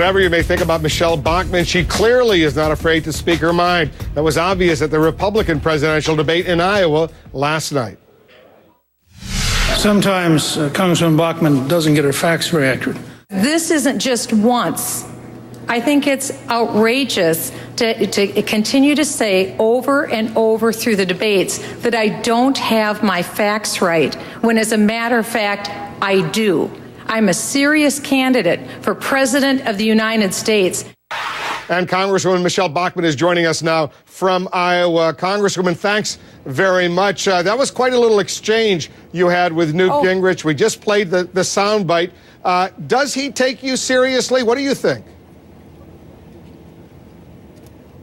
Whatever you may think about Michele Bachmann, she clearly is not afraid to speak her mind. That was obvious at the Republican presidential debate in Iowa last night. Sometimes Congresswoman Bachmann doesn't get her facts very accurate. This isn't just once. I think it's outrageous to continue to say over and over through the debates that I don't have my facts right, when as a matter of fact, I do. I'm a serious candidate for President of the United States. And Congresswoman Michele Bachmann is joining us now from Iowa. Congresswoman, thanks very much. That was quite a little exchange you had with Newt Gingrich. We just played the soundbite. Does he take you seriously? What do you think?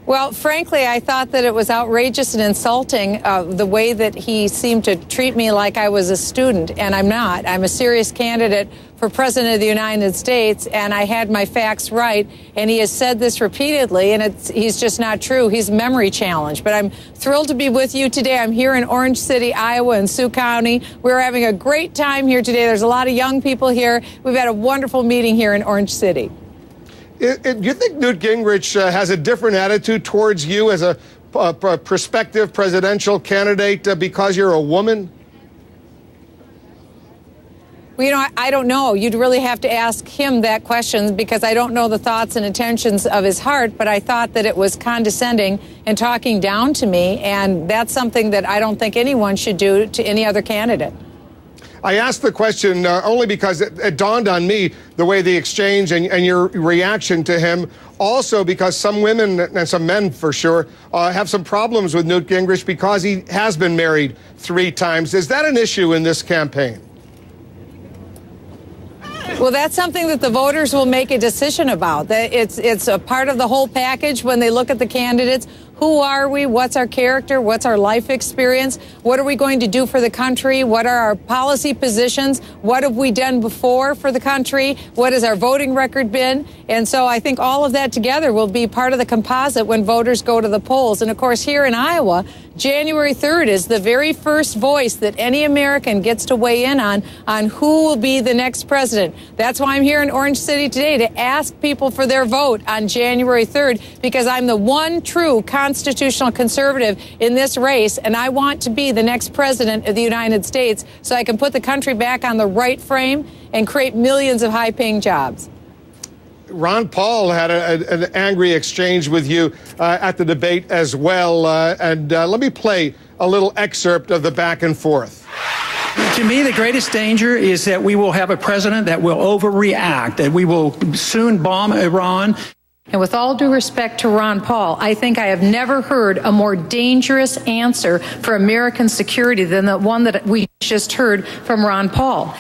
Well, frankly, I thought that it was outrageous and insulting the way that he seemed to treat me like I was a student, and I'm not. I'm a serious candidate for President of the United States, and I had my facts right, and he has said this repeatedly, and he's just not true. He's memory challenged. But I'm thrilled to be with you today. I'm here in Orange City, Iowa, in Sioux County. We're having a great time here today. There's a lot of young people here. We've had a wonderful meeting here in Orange City. Do you think Newt Gingrich has a different attitude towards you as a prospective presidential candidate because you're a woman? Well, you know, I don't know. You'd really have to ask him that question, because I don't know the thoughts and intentions of his heart, but I thought that it was condescending and talking down to me, and that's something that I don't think anyone should do to any other candidate. I asked the question only because it dawned on me the way the exchange and your reaction to him. Also because some women and some men, for sure, have some problems with Newt Gingrich because he has been married 3 times. Is that an issue in this campaign? Well, that's something that the voters will make a decision about. It's a part of the whole package when they look at the candidates. Who are we? What's our character? What's our life experience? What are we going to do for the country? What are our policy positions? What have we done before for the country? What has our voting record been? And so I think all of that together will be part of the composite when voters go to the polls. And of course, here in Iowa, January 3rd is the very first voice that any American gets to weigh in on who will be the next president. That's why I'm here in Orange City today, to ask people for their vote on January 3rd, because I'm the one true constitutional conservative in this race, and I want to be the next president of the United States so I can put the country back on the right frame and create millions of high-paying jobs. Ron Paul had an angry exchange with you at the debate as well. Let me play a little excerpt of the back and forth. To me, the greatest danger is that we will have a president that will overreact, that we will soon bomb Iran. And with all due respect to Ron Paul, I think I have never heard a more dangerous answer for American security than the one that we just heard from Ron Paul.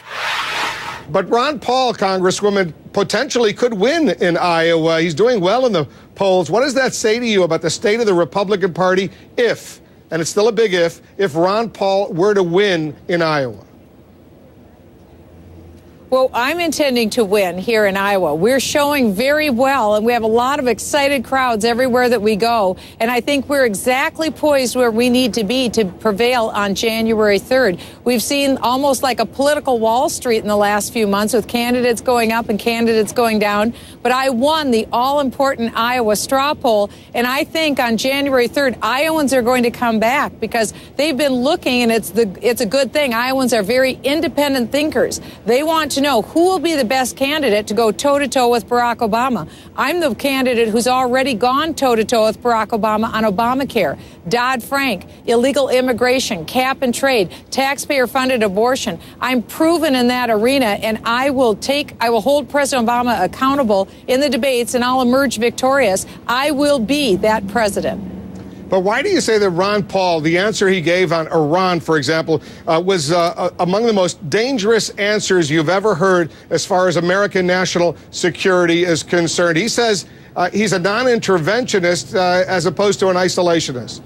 But Ron Paul, Congresswoman, potentially could win in Iowa. He's doing well in the polls. What does that say to you about the state of the Republican Party if, and it's still a big if Ron Paul were to win in Iowa? Well, I'm intending to win here in Iowa. We're showing very well, and we have a lot of excited crowds everywhere that we go. And I think we're exactly poised where we need to be to prevail on January 3rd. We've seen almost like a political Wall Street in the last few months, with candidates going up and candidates going down. But I won the all-important Iowa straw poll, and I think on January 3rd, Iowans are going to come back, because they've been looking, and it's a good thing. Iowans are very independent thinkers. They want to know who will be the best candidate to go toe-to-toe with Barack Obama. I'm the candidate who's already gone toe-to-toe with Barack Obama on Obamacare, Dodd-Frank, illegal immigration, cap and trade, taxpayer-funded abortion. I'm proven in that arena, and I will hold President Obama accountable in the debates, and I'll emerge victorious. I will be that president. But why do you say that Ron Paul, the answer he gave on Iran, for example, was among the most dangerous answers you've ever heard as far as American national security is concerned? He says he's a non-interventionist as opposed to an isolationist.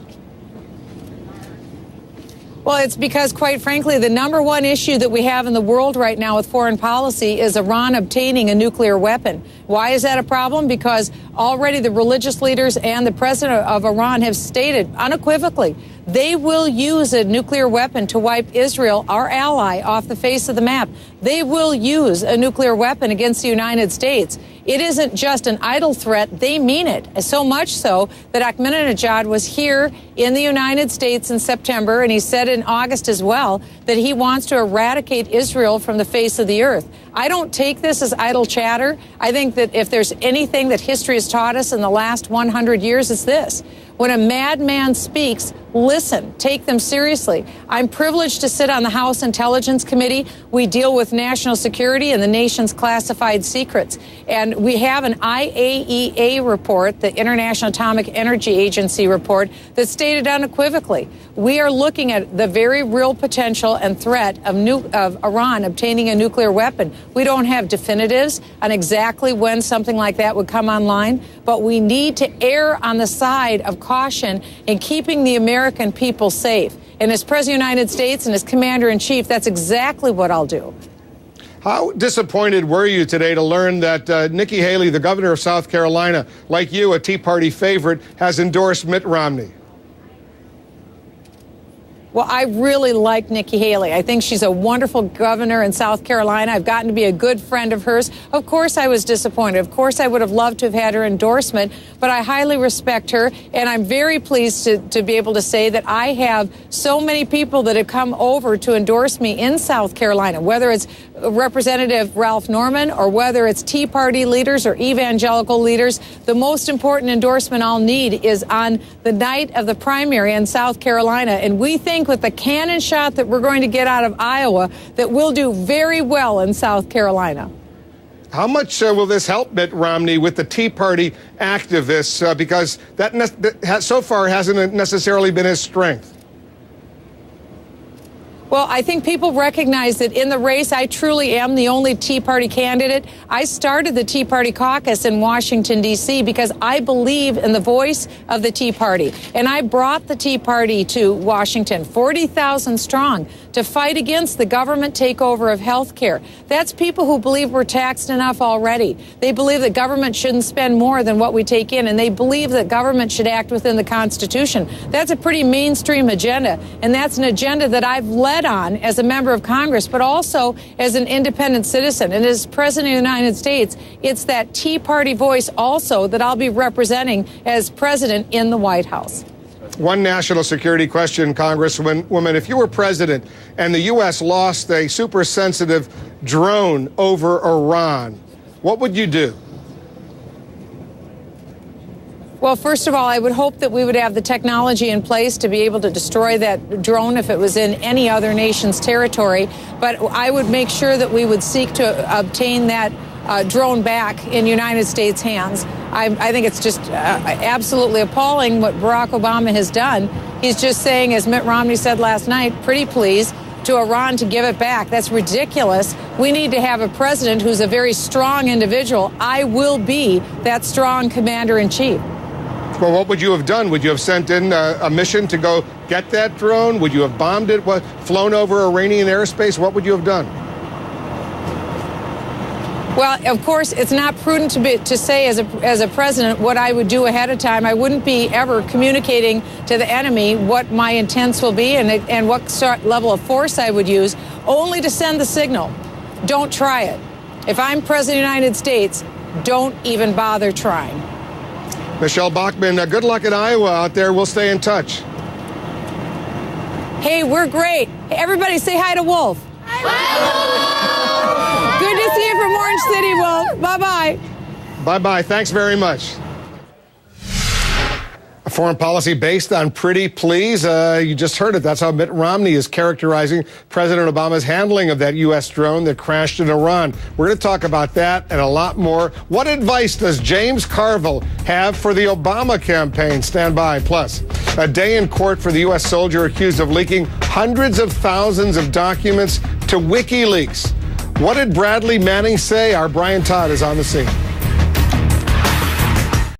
Well, it's because, quite frankly, the number one issue that we have in the world right now with foreign policy is Iran obtaining a nuclear weapon. Why is that a problem? Because already the religious leaders and the president of Iran have stated unequivocally They will use a nuclear weapon to wipe Israel, our ally, off the face of the map. They will use a nuclear weapon against the United States. It isn't just an idle threat. They mean it. So much so that Ahmadinejad was here in the United States in September, and he said in August as well that he wants to eradicate Israel from the face of the earth. I don't take this as idle chatter. I think that if there's anything that history has taught us in the last 100 years, it's this. When a madman speaks, listen, take them seriously. I'm privileged to sit on the House Intelligence Committee. We deal with national security and the nation's classified secrets. And we have an IAEA report, the International Atomic Energy Agency report, that stated unequivocally, we are looking at the very real potential and threat of Iran obtaining a nuclear weapon. We don't have definitives on exactly when something like that would come online, but we need to err on the side of caution in keeping the American people safe. And as President of the United States and as Commander-in-Chief, that's exactly what I'll do. How disappointed were you today to learn that Nikki Haley, the governor of South Carolina, like you, a Tea Party favorite, has endorsed Mitt Romney? Well, I really like Nikki Haley. I think she's a wonderful governor in South Carolina. I've gotten to be a good friend of hers. Of course, I was disappointed. Of course, I would have loved to have had her endorsement, but I highly respect her, and I'm very pleased to be able to say that I have so many people that have come over to endorse me in South Carolina, whether it's Representative Ralph Norman or whether it's Tea Party leaders or evangelical leaders. The most important endorsement I'll need is on the night of the primary in South Carolina, and we think with the cannon shot that we're going to get out of Iowa that we'll do very well in South Carolina. How much will this help Mitt Romney with the Tea Party activists? Because that so far hasn't necessarily been his strength. Well, I think people recognize that in the race, I truly am the only Tea Party candidate. I started the Tea Party caucus in Washington, D.C., because I believe in the voice of the Tea Party. And I brought the Tea Party to Washington, 40,000 strong, to fight against the government takeover of health care. That's people who believe we're taxed enough already. They believe that government shouldn't spend more than what we take in, and they believe that government should act within the Constitution. That's a pretty mainstream agenda, and that's an agenda that I've led on as a member of Congress, but also as an independent citizen. And as President of the United States, it's that Tea Party voice also that I'll be representing as president in the White House. One national security question, Congresswoman. If you were president and the U.S. lost a super sensitive drone over Iran, what would you do? Well, first of all, I would hope that we would have the technology in place to be able to destroy that drone if it was in any other nation's territory. But I would make sure that we would seek to obtain that drone back in United States hands. I think it's just absolutely appalling what Barack Obama has done. He's just saying, as Mitt Romney said last night, pretty please, to Iran to give it back. That's ridiculous. We need to have a president who's a very strong individual. I will be that strong commander-in-chief. Well, what would you have done? Would you have sent in a mission to go get that drone? Would you have bombed it, flown over Iranian airspace? What would you have done? Well, of course, it's not prudent to say as a president what I would do ahead of time. I wouldn't be ever communicating to the enemy what my intents will be and what level of force I would use, only to send the signal. Don't try it. If I'm president of the United States, don't even bother trying. Michele Bachmann, good luck in Iowa out there. We'll stay in touch. Hey, we're great. Hey, everybody say hi to Wolf. Hi, Wolf. Good to see you from Orange City, Wolf. Bye-bye. Bye-bye. Thanks very much. A foreign policy based on pretty please. You just heard it. That's how Mitt Romney is characterizing President Obama's handling of that U.S. drone that crashed in Iran. We're going to talk about that and a lot more. What advice does James Carville have for the Obama campaign? Stand by. Plus, a day in court for the U.S. soldier accused of leaking hundreds of thousands of documents to WikiLeaks. What did Bradley Manning say? Our Brian Todd is on the scene.